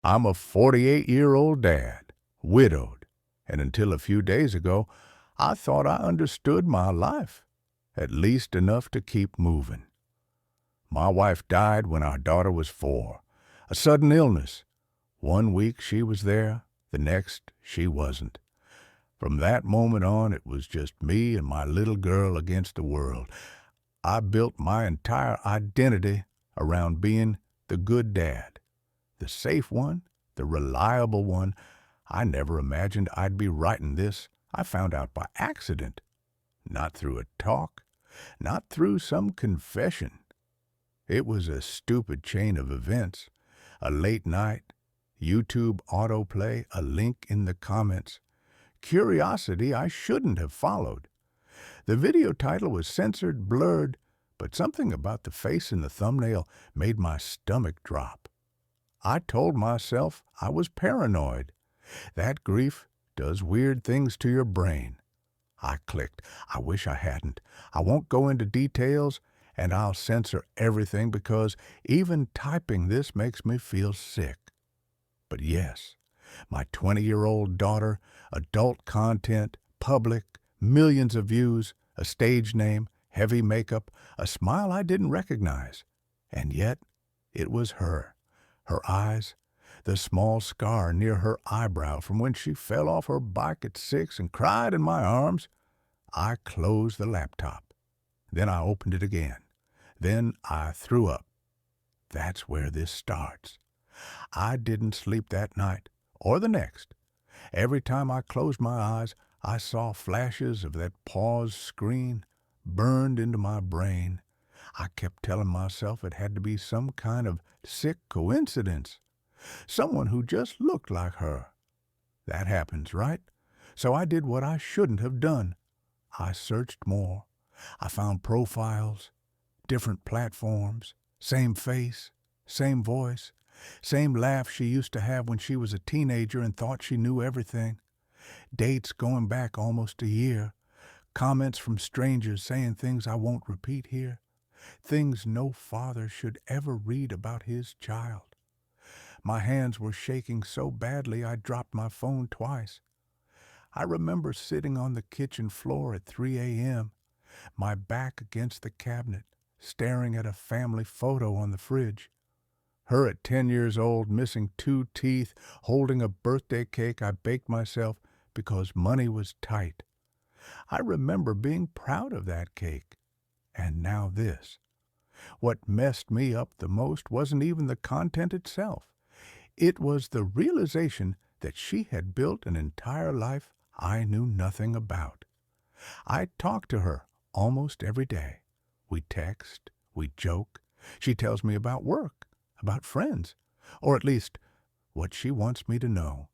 I'm a 48-year-old dad, widowed, and until a few days ago, I thought I understood my life, at least enough to keep moving. My wife died when our daughter was 4, a sudden illness. One week she was there, the next she wasn't. From that moment on, it was just me and my little girl against the world. I built my entire identity around being the good dad, the safe one, the reliable one. I never imagined I'd be writing this. I found out by accident, not through a talk, not through some confession. It was a stupid chain of events, a late night, YouTube autoplay, a link in the comments, curiosity I shouldn't have followed. The video title was censored, blurred, but something about the face in the thumbnail made my stomach drop. I told myself I was paranoid. That grief does weird things to your brain. I clicked. I wish I hadn't. I won't go into details, and I'll censor everything because even typing this makes me feel sick. But yes, my 20-year-old daughter, adult content, public, millions of views, a stage name, heavy makeup, a smile I didn't recognize. And yet, it was her. Her eyes, the small scar near her eyebrow from when she fell off her bike at 6 and cried in my arms. I closed the laptop. Then I opened it again. Then I threw up. That's where this starts. I didn't sleep that night or the next. Every time I closed my eyes, I saw flashes of that pause screen burned into my brain. I kept telling myself it had to be some kind of sick coincidence. Someone who just looked like her. That happens, right? So I did what I shouldn't have done. I searched more. I found profiles, different platforms, same face, same voice, same laugh she used to have when she was a teenager and thought she knew everything. Dates going back almost a year. Comments from strangers saying things I won't repeat here. Things no father should ever read about his child. My hands were shaking so badly I dropped my phone twice. I remember sitting on the kitchen floor at 3 a.m., my back against the cabinet, staring at a family photo on the fridge. Her at 10 years old, missing 2 teeth, holding a birthday cake I baked myself because money was tight. I remember being proud of that cake. And now this. What messed me up the most wasn't even the content itself. It was the realization that she had built an entire life I knew nothing about. I talk to her almost every day. We text, we joke. She tells me about work, about friends, or at least what she wants me to know.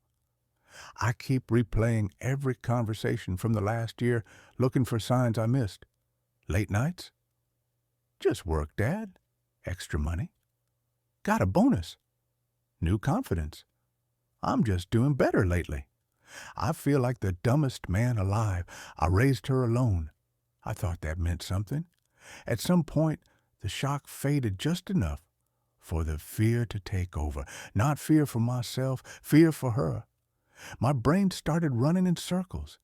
I keep replaying every conversation from the last year, looking for signs I missed. Late nights? Just work, Dad. Extra money? Got a bonus. New confidence. I'm just doing better lately. I feel like the dumbest man alive. I raised her alone. I thought that meant something. At some point, the shock faded just enough for the fear to take over. Not fear for myself, fear for her. My brain started running in circles.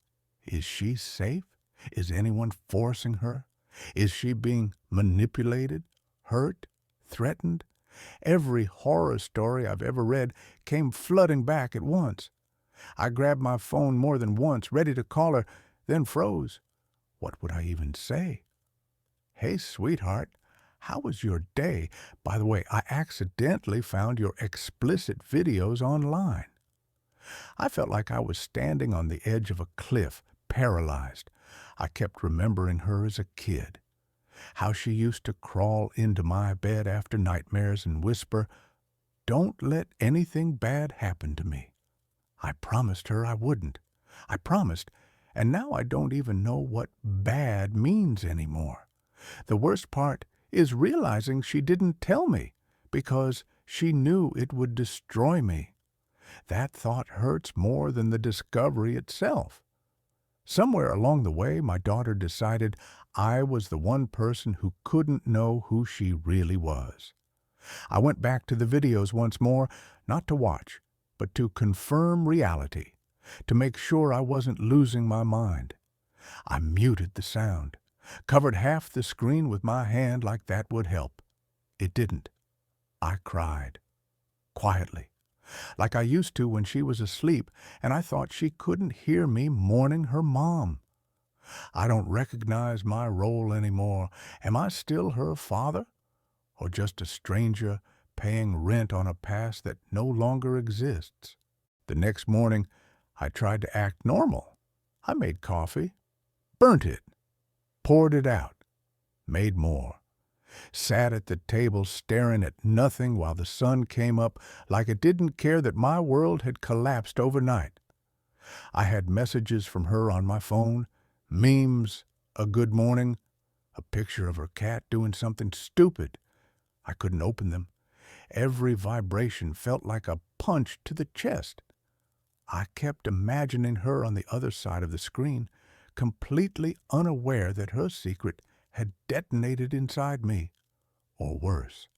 Is she safe? Is anyone forcing her? Is she being manipulated, hurt, threatened? Every horror story I've ever read came flooding back at once. I grabbed my phone more than once, ready to call her, then froze. What would I even say? Hey, sweetheart, how was your day? By the way, I accidentally found your explicit videos online. I felt like I was standing on the edge of a cliff, paralyzed. I kept remembering her as a kid. How she used to crawl into my bed after nightmares and whisper, "Don't let anything bad happen to me." I promised her I wouldn't. I promised, and now I don't even know what bad means anymore. The worst part is realizing she didn't tell me because she knew it would destroy me. That thought hurts more than the discovery itself. Somewhere along the way, my daughter decided I was the one person who couldn't know who she really was. I went back to the videos once more, not to watch, but to confirm reality, to make sure I wasn't losing my mind. I muted the sound, covered half the screen with my hand like that would help. It didn't. I cried, quietly, like I used to when she was asleep and I thought she couldn't hear me mourning her mom. I don't recognize my role anymore. Am I still her father? Or just a stranger paying rent on a past that no longer exists? The next morning, I tried to act normal. I made coffee, burnt it, poured it out, made more, sat at the table staring at nothing while the sun came up like it didn't care that my world had collapsed overnight. I had messages from her on my phone, memes, a good morning, a picture of her cat doing something stupid. I couldn't open them. Every vibration felt like a punch to the chest. I kept imagining her on the other side of the screen, completely unaware that her secret had detonated inside me. Or worse,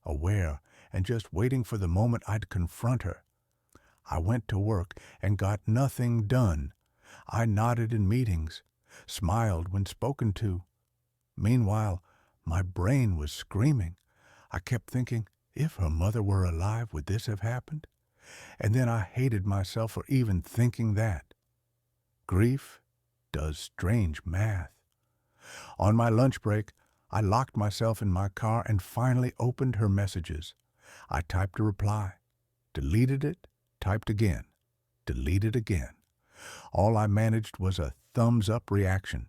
aware and just waiting for the moment I'd confront her. I went to work and got nothing done. I nodded in meetings, smiled when spoken to. Meanwhile, my brain was screaming. I kept thinking, if her mother were alive, would this have happened? And then I hated myself for even thinking that. Grief does strange math. On my lunch break, I locked myself in my car and finally opened her messages. I typed a reply, deleted it, typed again, deleted again. All I managed was a thumbs-up reaction,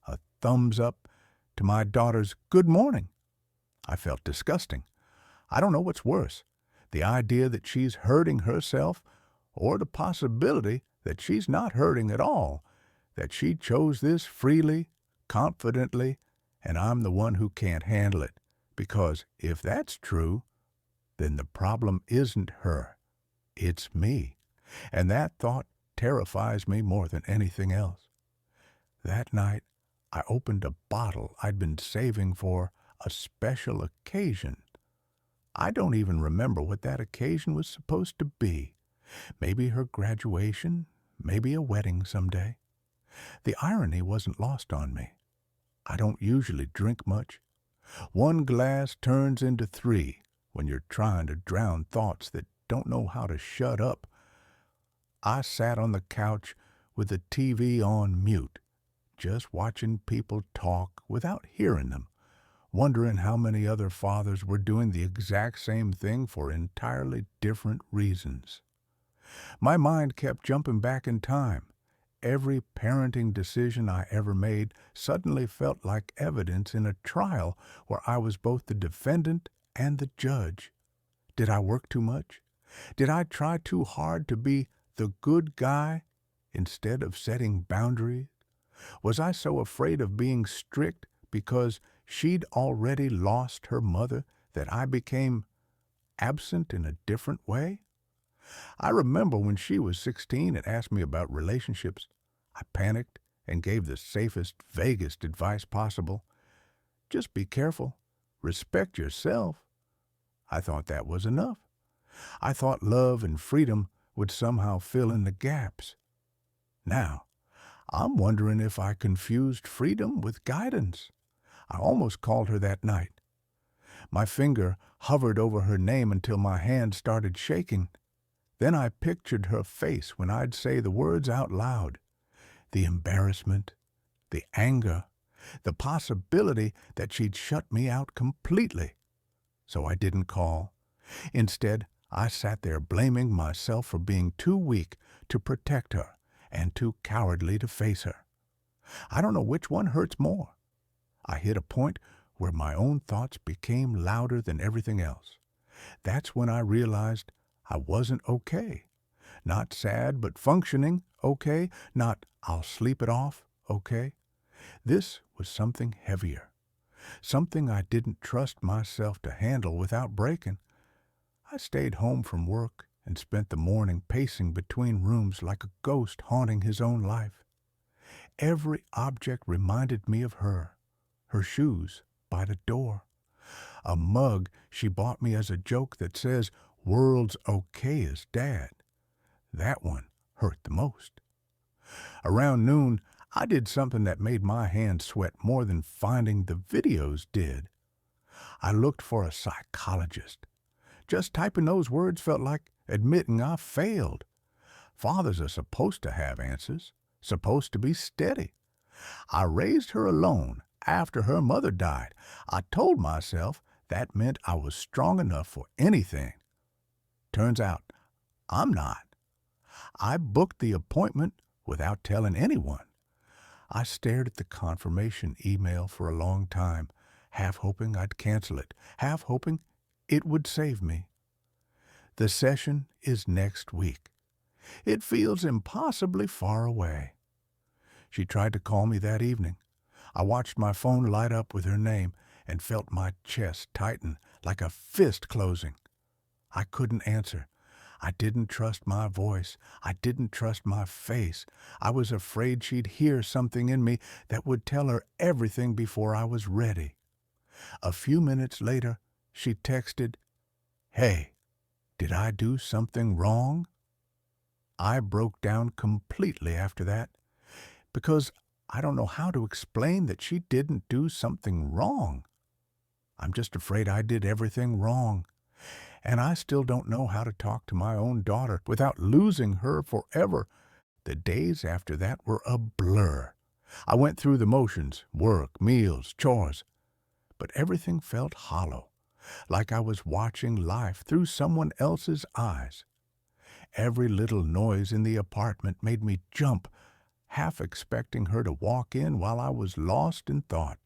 a thumbs up to my daughter's good morning. I felt disgusting. I don't know what's worse, the idea that she's hurting herself or the possibility that she's not hurting at all, that she chose this freely, confidently, and I'm the one who can't handle it. Because if that's true, then the problem isn't her, it's me. And that thought terrifies me more than anything else. That night, I opened a bottle I'd been saving for a special occasion. I don't even remember what that occasion was supposed to be. Maybe her graduation, maybe a wedding someday. The irony wasn't lost on me. I don't usually drink much. One glass turns into three when you're trying to drown thoughts that don't know how to shut up. I sat on the couch with the TV on mute, just watching people talk without hearing them, wondering how many other fathers were doing the exact same thing for entirely different reasons. My mind kept jumping back in time. Every parenting decision I ever made suddenly felt like evidence in a trial where I was both the defendant and the judge. Did I work too much? Did I try too hard to be the good guy instead of setting boundaries? Was I so afraid of being strict because she'd already lost her mother that I became absent in a different way? I remember when she was 16 and asked me about relationships. I panicked and gave the safest, vaguest advice possible. Just be careful. Respect yourself. I thought that was enough. I thought love and freedom would somehow fill in the gaps. Now, I'm wondering if I confused freedom with guidance. I almost called her that night. My finger hovered over her name until my hand started shaking. Then I pictured her face when I'd say the words out loud. The embarrassment, the anger, the possibility that she'd shut me out completely. So I didn't call. Instead, I sat there blaming myself for being too weak to protect her and too cowardly to face her. I don't know which one hurts more. I hit a point where my own thoughts became louder than everything else. That's when I realized I wasn't okay. Not sad, but functioning okay. Not I'll sleep it off okay. This was something heavier. Something I didn't trust myself to handle without breaking. I stayed home from work and spent the morning pacing between rooms like a ghost haunting his own life. Every object reminded me of her. Her shoes by the door, A mug she bought me as a joke that says, "World's okay as Dad." That one hurt the most. Around noon, I did something that made my hands sweat more than finding the videos did. I looked for a psychologist. Just typing those words felt like admitting I failed. Fathers are supposed to have answers, supposed to be steady. I raised her alone after her mother died. I told myself that meant I was strong enough for anything. Turns out, I'm not. I booked the appointment without telling anyone. I stared at the confirmation email for a long time, half hoping I'd cancel it, half hoping it would save me. The session is next week. It feels impossibly far away. She tried to call me that evening. I watched my phone light up with her name and felt my chest tighten like a fist closing. I couldn't answer. I didn't trust my voice. I didn't trust my face. I was afraid she'd hear something in me that would tell her everything before I was ready. A few minutes later, she texted, "Hey, did I do something wrong?" I broke down completely after that, because I don't know how to explain that she didn't do something wrong. I'm just afraid I did everything wrong. And I still don't know how to talk to my own daughter without losing her forever. The days after that were a blur. I went through the motions, work, meals, chores, but everything felt hollow, like I was watching life through someone else's eyes. Every little noise in the apartment made me jump, half expecting her to walk in while I was lost in thought,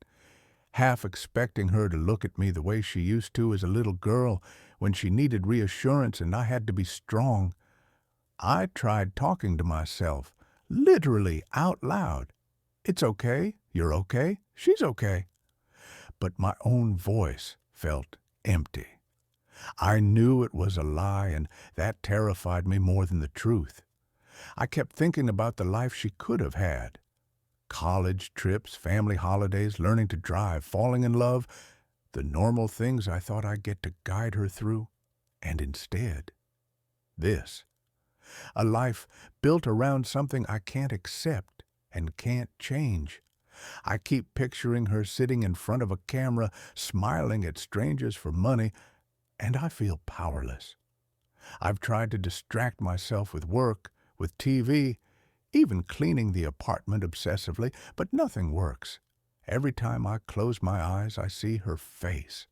half expecting her to look at me the way she used to as a little girl when she needed reassurance and I had to be strong. I tried talking to myself, literally out loud. "It's okay, you're okay, she's okay." But my own voice felt empty. I knew it was a lie, and that terrified me more than the truth. I kept thinking about the life she could have had. College trips, family holidays, learning to drive, falling in love, the normal things I thought I'd get to guide her through. And instead, this. A life built around something I can't accept and can't change. I keep picturing her sitting in front of a camera, smiling at strangers for money, and I feel powerless. I've tried to distract myself with work, with TV, even cleaning the apartment obsessively, but nothing works. Every time I close my eyes, I see her face.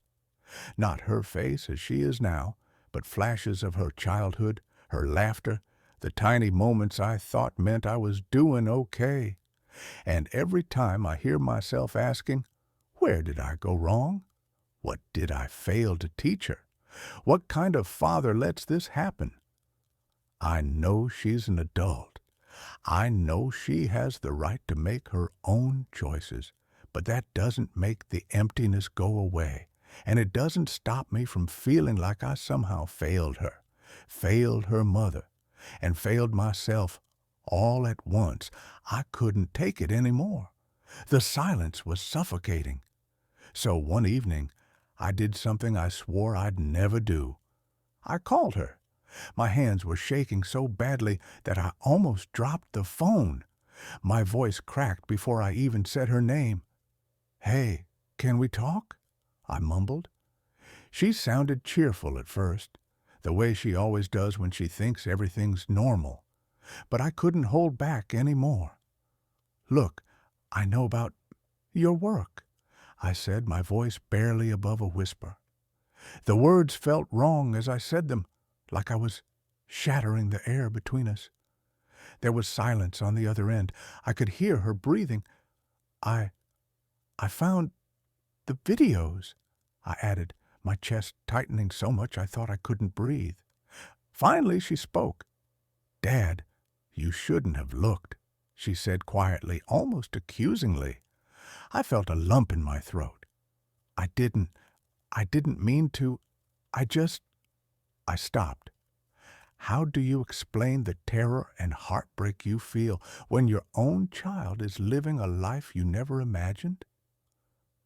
Not her face as she is now, but flashes of her childhood, her laughter, the tiny moments I thought meant I was doing okay. And every time I hear myself asking, where did I go wrong? What did I fail to teach her? What kind of father lets this happen? I know she's an adult. I know she has the right to make her own choices, but that doesn't make the emptiness go away, and it doesn't stop me from feeling like I somehow failed her mother, and failed myself all at once. I couldn't take it anymore. The silence was suffocating. So one evening, I did something I swore I'd never do. I called her. My hands were shaking so badly that I almost dropped the phone. My voice cracked before I even said her name. "Hey, can we talk?" I mumbled. She sounded cheerful at first, the way she always does when she thinks everything's normal. But I couldn't hold back any more. "Look, I know about your work," I said, my voice barely above a whisper. The words felt wrong as I said them, like I was shattering the air between us. There was silence on the other end. I could hear her breathing. I found the videos," I added, my chest tightening so much I thought I couldn't breathe. Finally she spoke. "Dad, you shouldn't have looked," she said quietly, almost accusingly. I felt a lump in my throat. I didn't mean to. I stopped. How do you explain the terror and heartbreak you feel when your own child is living a life you never imagined?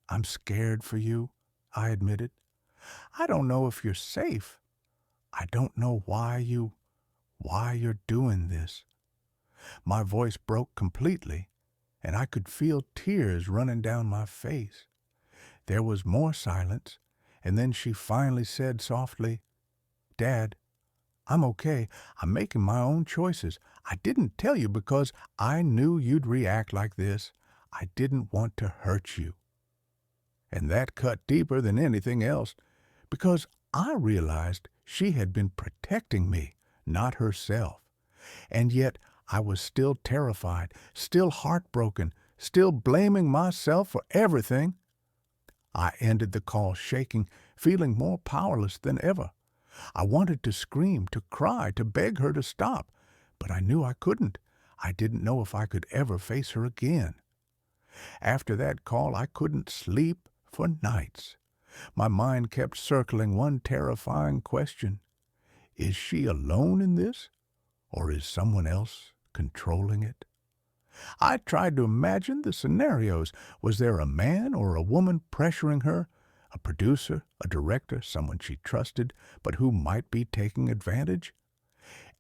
"I'm scared for you," I admitted. "I don't know if you're safe. I don't know why you're doing this." My voice broke completely, and I could feel tears running down my face. There was more silence, and then she finally said softly, "Dad, I'm okay. I'm making my own choices. I didn't tell you because I knew you'd react like this. I didn't want to hurt you." And that cut deeper than anything else, because I realized she had been protecting me, not herself. And yet I was still terrified, still heartbroken, still blaming myself for everything. I ended the call shaking, feeling more powerless than ever. I wanted to scream, to cry, to beg her to stop, but I knew I couldn't. I didn't know if I could ever face her again. After that call, I couldn't sleep for nights. My mind kept circling one terrifying question. Is she alone in this, or is someone else controlling it? I tried to imagine the scenarios. Was there a man or a woman pressuring her? A producer, a director, someone she trusted, but who might be taking advantage?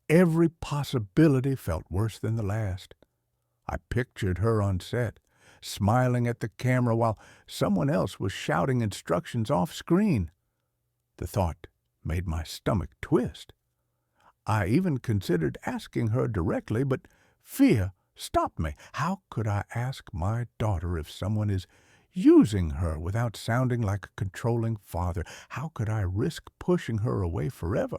Every possibility felt worse than the last. I pictured her on set, smiling at the camera while someone else was shouting instructions off screen. The thought made my stomach twist. I even considered asking her directly, but fear stopped me. How could I ask my daughter if someone is using her without sounding like a controlling father? How could I risk pushing her away forever?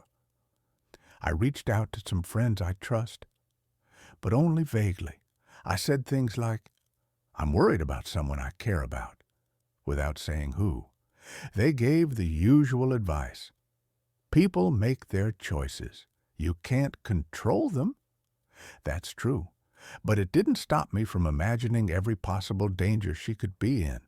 I reached out to some friends I trust, but only vaguely. I said things like, "I'm worried about someone I care about," without saying who. They gave the usual advice. People make their choices. You can't control them. That's true, but it didn't stop me from imagining every possible danger she could be in.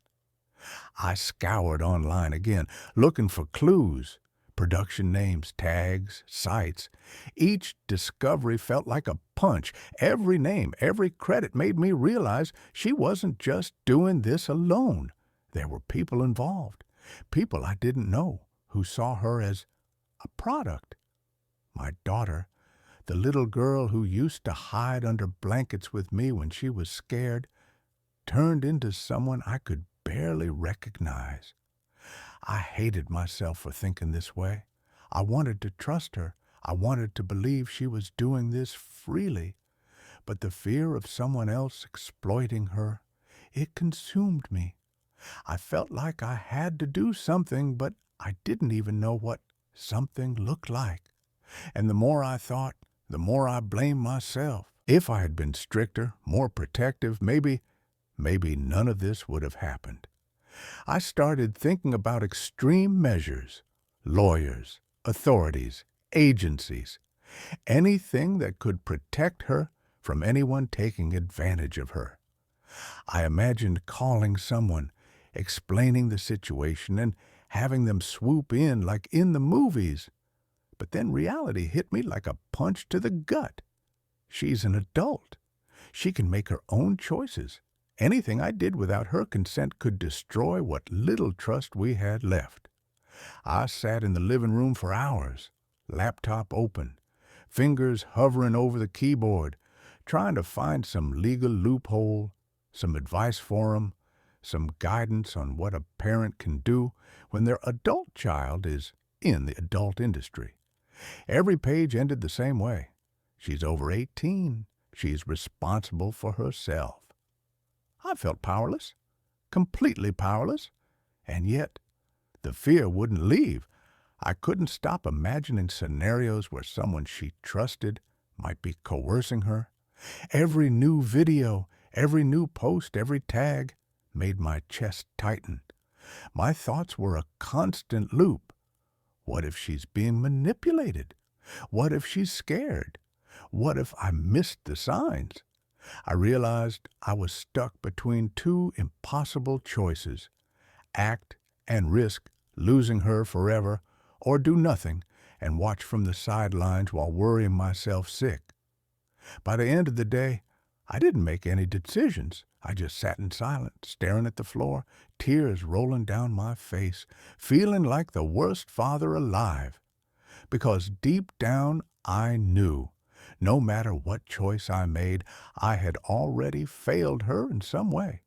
I scoured online again, looking for clues, production names, tags, sites. Each discovery felt like a punch. Every name, every credit made me realize she wasn't just doing this alone. There were people involved, people I didn't know, who saw her as a product. My daughter, the little girl who used to hide under blankets with me when she was scared, turned into someone I could barely recognize. I hated myself for thinking this way. I wanted to trust her. I wanted to believe she was doing this freely. But the fear of someone else exploiting her, it consumed me. I felt like I had to do something, but I didn't even know what something looked like. And the more I thought, the more I blamed myself. If I had been stricter, more protective, maybe none of this would have happened. I started thinking about extreme measures, lawyers, authorities, agencies, anything that could protect her from anyone taking advantage of her. I imagined calling someone, explaining the situation, and having them swoop in like in the movies. But then reality hit me like a punch to the gut. She's an adult. She can make her own choices. Anything I did without her consent could destroy what little trust we had left. I sat in the living room for hours, laptop open, fingers hovering over the keyboard, trying to find some legal loophole, some advice for 'em, some guidance on what a parent can do when their adult child is in the adult industry. Every page ended the same way. She's over 18. She's responsible for herself. I felt powerless, completely powerless, and yet the fear wouldn't leave. I couldn't stop imagining scenarios where someone she trusted might be coercing her. Every new video, every new post, every tag made my chest tighten. My thoughts were a constant loop. What if she's being manipulated? What if she's scared? What if I missed the signs? I realized I was stuck between two impossible choices: act and risk losing her forever, or do nothing and watch from the sidelines while worrying myself sick. By the end of the day, I didn't make any decisions. I just sat in silence, staring at the floor, tears rolling down my face, feeling like the worst father alive. Because deep down I knew, no matter what choice I made, I had already failed her in some way.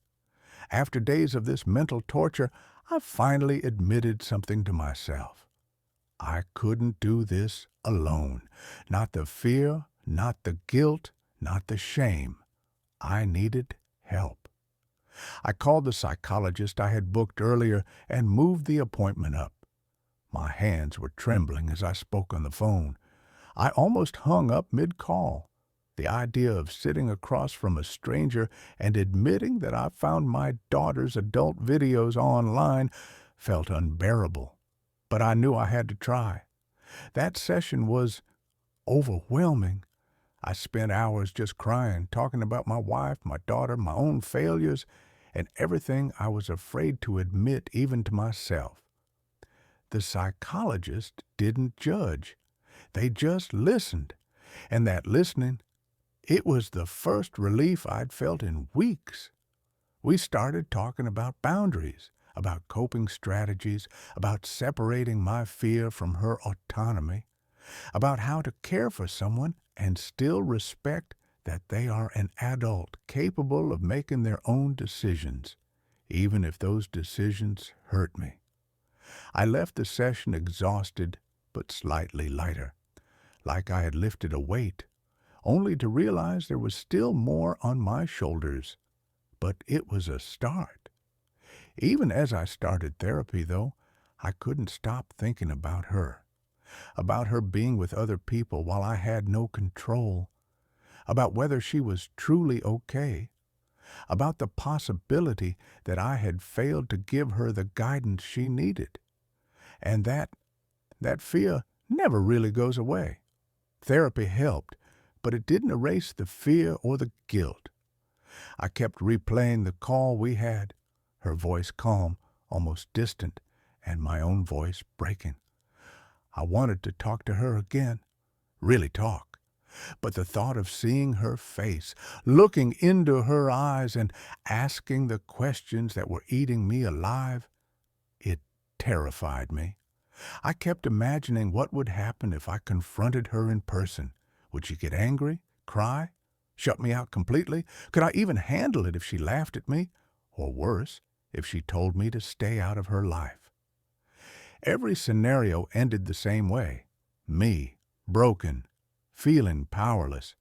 After days of this mental torture, I finally admitted something to myself. I couldn't do this alone. Not the fear, not the guilt, not the shame. I needed help. I called the psychologist I had booked earlier and moved the appointment up. My hands were trembling as I spoke on the phone. I almost hung up mid-call. The idea of sitting across from a stranger and admitting that I found my daughter's adult videos online felt unbearable. But I knew I had to try. That session was overwhelming. I spent hours just crying, talking about my wife, my daughter, my own failures, and everything I was afraid to admit even to myself. The psychologist didn't judge. They just listened. And that listening, it was the first relief I'd felt in weeks. We started talking about boundaries, about coping strategies, about separating my fear from her autonomy, about how to care for someone and still respect that they are an adult capable of making their own decisions, even if those decisions hurt me. I left the session exhausted but slightly lighter, like I had lifted a weight, only to realize there was still more on my shoulders. But it was a start. Even as I started therapy, though, I couldn't stop thinking about her being with other people while I had no control, about whether she was truly okay, about the possibility that I had failed to give her the guidance she needed, and that fear never really goes away. Therapy helped, but it didn't erase the fear or the guilt. I kept replaying the call we had, her voice calm, almost distant, and my own voice breaking. I wanted to talk to her again, really talk. But the thought of seeing her face, looking into her eyes and asking the questions that were eating me alive, it terrified me. I kept imagining what would happen if I confronted her in person. Would she get angry, cry, shut me out completely? Could I even handle it if she laughed at me? Or worse, if she told me to stay out of her life? Every scenario ended the same way. Me, broken, feeling powerless.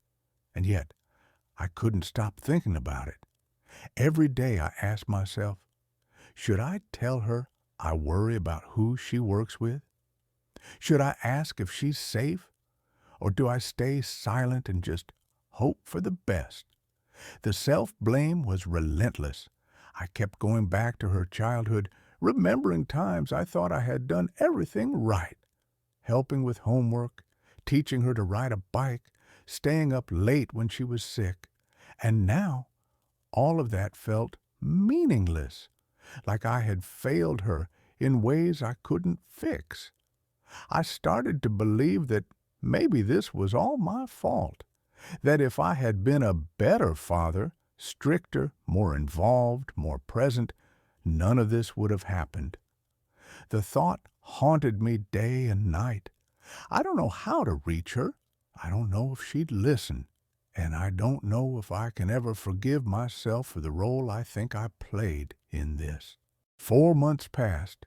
And yet, I couldn't stop thinking about it. Every day I asked myself, should I tell her I worry about who she works with? Should I ask if she's safe? Or do I stay silent and just hope for the best? The self-blame was relentless. I kept going back to her childhood, remembering times I thought I had done everything right. Helping with homework, teaching her to ride a bike, staying up late when she was sick. And now, all of that felt meaningless, like I had failed her in ways I couldn't fix. I started to believe that maybe this was all my fault, that if I had been a better father, stricter, more involved, more present, none of this would have happened. The thought haunted me day and night. I don't know how to reach her. I don't know if she'd listen. And I don't know if I can ever forgive myself for the role I think I played in this. 4 months passed.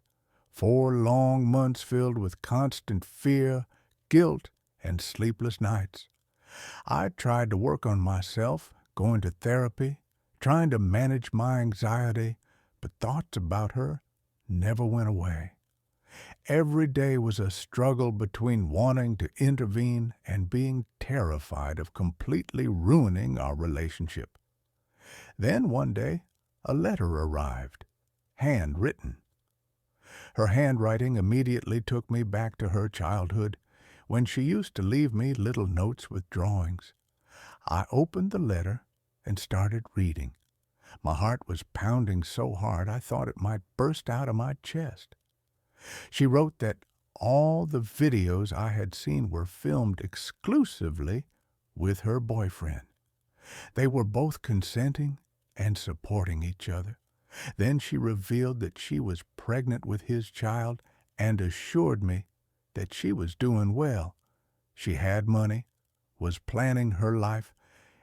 4 long months filled with constant fear, guilt, and sleepless nights. I tried to work on myself, going to therapy, trying to manage my anxiety, but thoughts about her never went away. Every day was a struggle between wanting to intervene and being terrified of completely ruining our relationship. Then one day, a letter arrived, handwritten. Her handwriting immediately took me back to her childhood, when she used to leave me little notes with drawings. I opened the letter and started reading. My heart was pounding so hard I thought it might burst out of my chest. She wrote that all the videos I had seen were filmed exclusively with her boyfriend. They were both consenting and supporting each other. Then she revealed that she was pregnant with his child and assured me that she was doing well. She had money, was planning her life,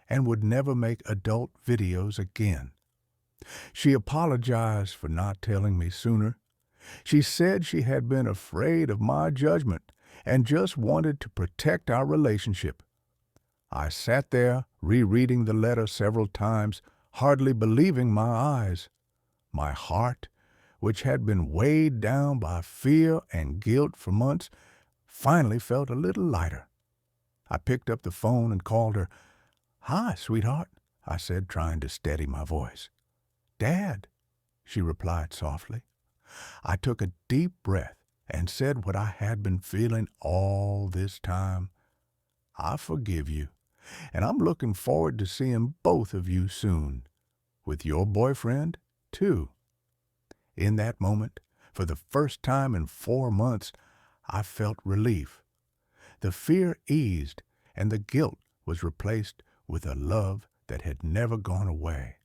and would never make adult videos again. She apologized for not telling me sooner. She said she had been afraid of my judgment and just wanted to protect our relationship. I sat there rereading the letter several times, hardly believing my eyes. My heart, which had been weighed down by fear and guilt for months, finally felt a little lighter. I picked up the phone and called her. "Hi, sweetheart," I said, trying to steady my voice. "Dad," she replied softly. I took a deep breath and said what I had been feeling all this time. "I forgive you, and I'm looking forward to seeing both of you soon, with your boyfriend, too." In that moment, for the first time in 4 months, I felt relief. The fear eased, and the guilt was replaced with a love that had never gone away.